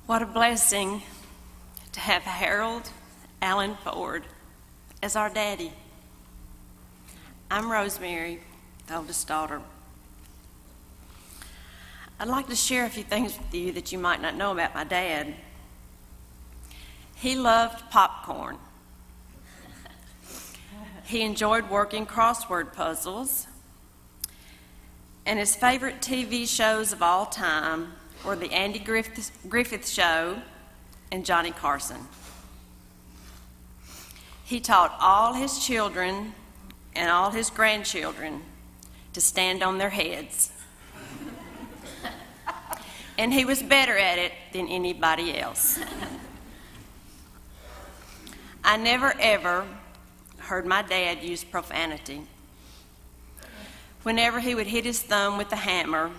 What a blessing to have Harold Allen Ford as our daddy. I'm Rosemary, the oldest daughter. I'd like to share a few things with you that you might not know about my dad. He loved popcorn. He enjoyed working crossword puzzles. And his favorite TV shows of all time were the Andy Griffith Show and Johnny Carson. He taught all his children and all his grandchildren to stand on their heads. And he was better at it than anybody else. I never ever heard my dad use profanity. Whenever he would hit his thumb with a hammer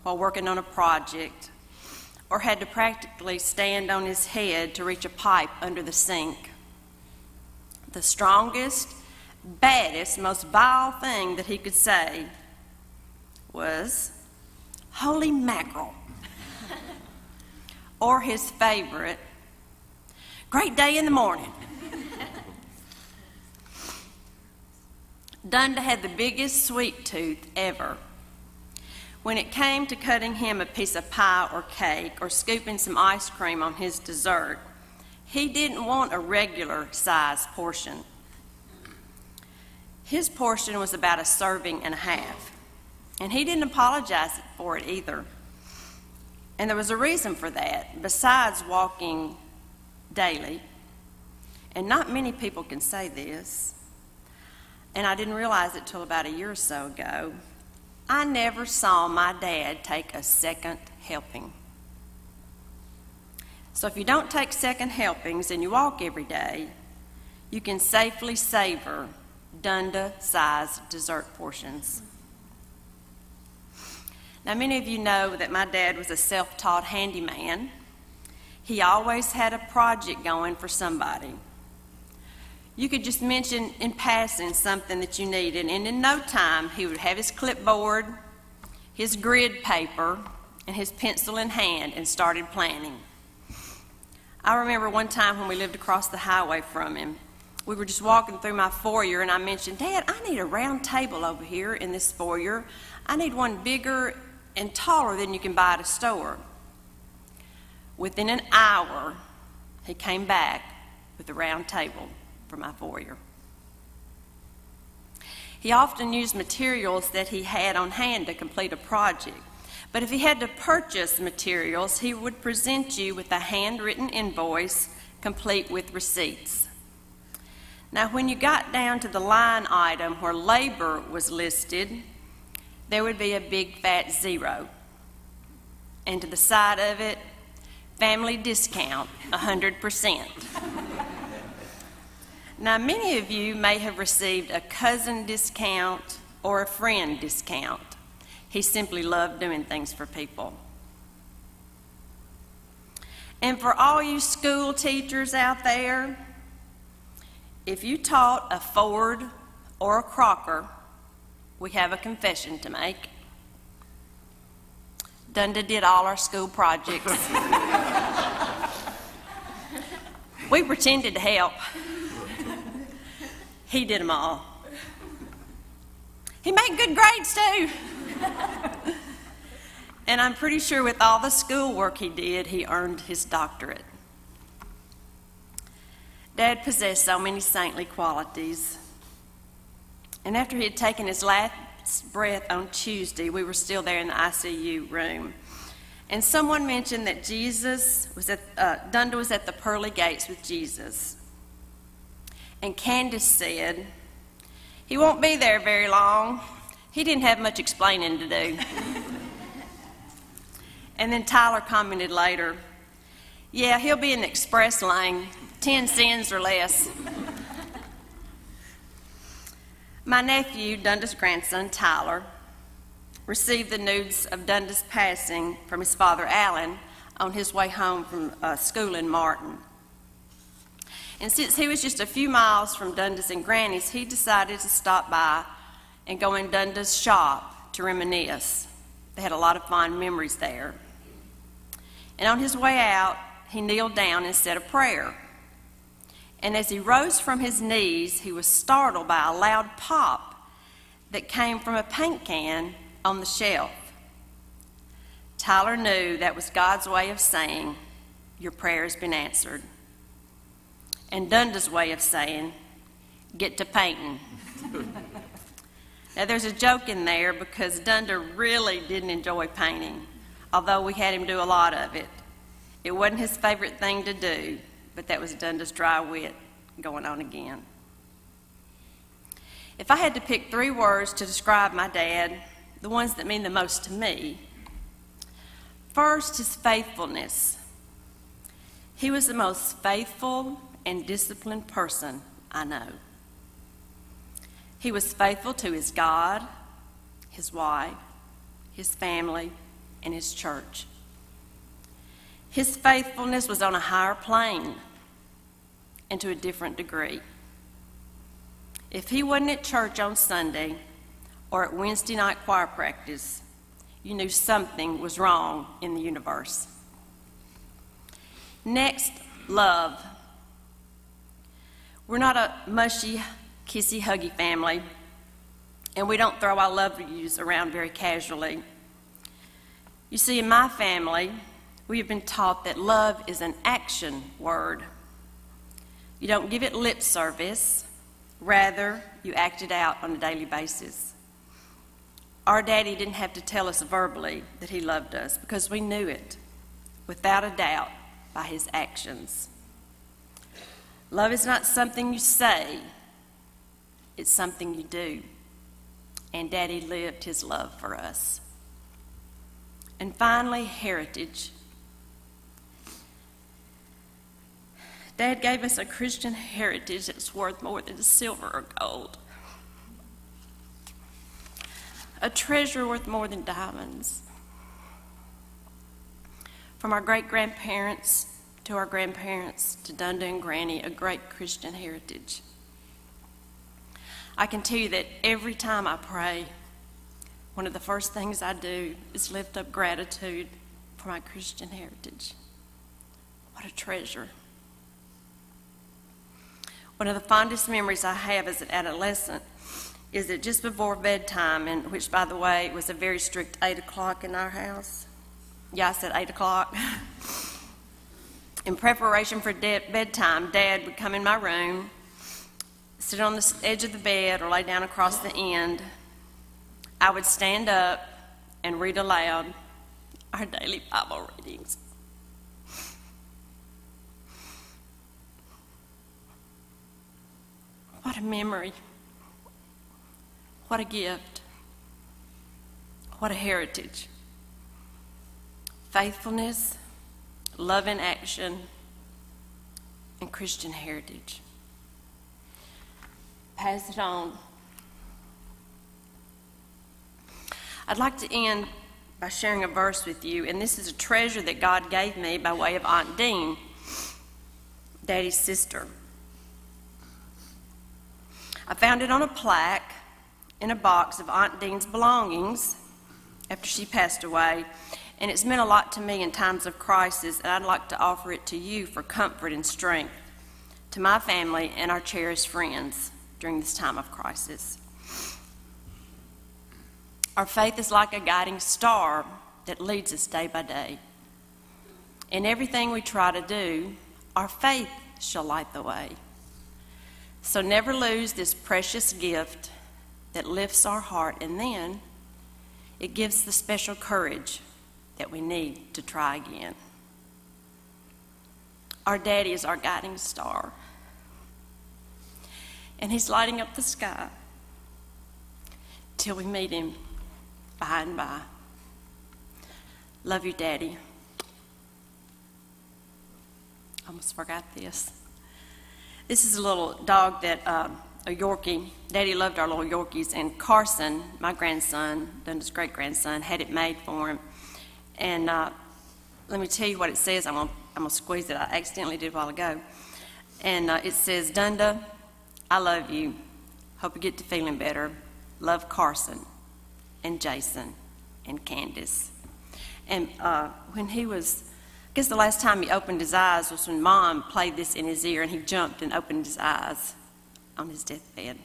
while working on a project, or had to practically stand on his head to reach a pipe under the sink, the strongest, baddest, most vile thing that he could say was, "Holy mackerel." Or his favorite, "Great day in the morning." Dunda had the biggest sweet tooth ever. When it came to cutting him a piece of pie or cake or scooping some ice cream on his dessert, he didn't want a regular size portion. His portion was about a serving and a half, and he didn't apologize for it either. And there was a reason for that, besides walking daily. And not many people can say this, and I didn't realize it till about a year or so ago. I never saw my dad take a second helping. So if you don't take second helpings and you walk every day, you can safely savor Dunda-sized dessert portions. Now, many of you know that my dad was a self-taught handyman. He always had a project going for somebody. You could just mention in passing something that you needed, and in no time he would have his clipboard, his grid paper, and his pencil in hand and started planning. I remember one time when we lived across the highway from him, we were just walking through my foyer, and I mentioned, "Dad, I need a round table over here in this foyer. I need one bigger and taller than you can buy at a store." Within an hour, he came back with a round table for my foyer. He often used materials that he had on hand to complete a project. But if he had to purchase materials, he would present you with a handwritten invoice complete with receipts. Now, when you got down to the line item where labor was listed, there would be a big fat zero. And to the side of it, family discount, 100%. Now, many of you may have received a cousin discount or a friend discount. He simply loved doing things for people. And for all you school teachers out there, if you taught a Ford or a Crocker, we have a confession to make. Dunda did all our school projects. We pretended to help. He did them all. He made good grades too. And I'm pretty sure with all the schoolwork he did, he earned his doctorate. Dad possessed so many saintly qualities. And after he had taken his last breath on Tuesday, we were still there in the ICU room. And someone mentioned that Dunda was at the pearly gates with Jesus. And Candace said, "He won't be there very long. He didn't have much explaining to do." And then Tyler commented later, "Yeah, he'll be in the express lane, 10 cents or less." My nephew, Dunda's grandson, Tyler, received the news of Dunda's passing from his father, Alan, on his way home from school in Martin. And since he was just a few miles from Dunda's and Granny's, he decided to stop by and go in Dunda's shop to reminisce. They had a lot of fond memories there. And on his way out, he kneeled down and said a prayer. And as he rose from his knees, he was startled by a loud pop that came from a paint can on the shelf. Tyler knew that was God's way of saying, "Your prayer has been answered." And Dunda's way of saying, "Get to painting." Now there's a joke in there because Dunda really didn't enjoy painting, although we had him do a lot of it. It wasn't his favorite thing to do, but that was Dunda's dry wit going on again. If I had to pick 3 words to describe my dad, the ones that mean the most to me, first is faithfulness. He was the most faithful and disciplined person I know. He was faithful to his God, his wife, his family, and his church. His faithfulness was on a higher plane and to a different degree. If he wasn't at church on Sunday or at Wednesday night choir practice, you knew something was wrong in the universe. Next, love. We're not a mushy, kissy, huggy family, and we don't throw our love yous around very casually. You see, in my family, we have been taught that love is an action word. You don't give it lip service, rather, you act it out on a daily basis. Our daddy didn't have to tell us verbally that he loved us because we knew it, without a doubt, by his actions. Love is not something you say, it's something you do. And Daddy lived his love for us. And finally, heritage. Dad gave us a Christian heritage that's worth more than silver or gold. A treasure worth more than diamonds. From our great-grandparents to our grandparents to Dunda and Granny, a great Christian heritage. I can tell you that every time I pray, one of the first things I do is lift up gratitude for my Christian heritage. What a treasure. One of the fondest memories I have as an adolescent is that just before bedtime, and which, by the way, was a very strict 8 o'clock in our house. Yeah, I said 8 o'clock. In preparation for bedtime, Dad would come in my room, sit on the edge of the bed or lay down across the end. I would stand up and read aloud our daily Bible readings. What a memory. What a gift. What a heritage. Faithfulness, love in action, and Christian heritage. Pass it on. I'd like to end by sharing a verse with you, and this is a treasure that God gave me by way of Aunt Dean, Daddy's sister. I found it on a plaque in a box of Aunt Dean's belongings after she passed away, and it's meant a lot to me in times of crisis, and I'd like to offer it to you for comfort and strength, to my family and our cherished friends during this time of crisis. Our faith is like a guiding star that leads us day by day. In everything we try to do, our faith shall light the way. So never lose this precious gift that lifts our heart, and then it gives the special courage that we need to try again. Our Daddy is our guiding star, and he's lighting up the sky till we meet him by and by. Love you, Daddy. Almost forgot this. This is a little dog that, a Yorkie. Daddy loved our little Yorkies, and Carson, my grandson, Dunda's great-grandson, had it made for him. And let me tell you what it says. I'm gonna squeeze it. I accidentally did a while ago. And it says, "Dunda, I love you. Hope you get to feeling better. Love, Carson and Jason and Candace." And when he was I guess the last time he opened his eyes was when Mom played this in his ear and he jumped and opened his eyes on his deathbed.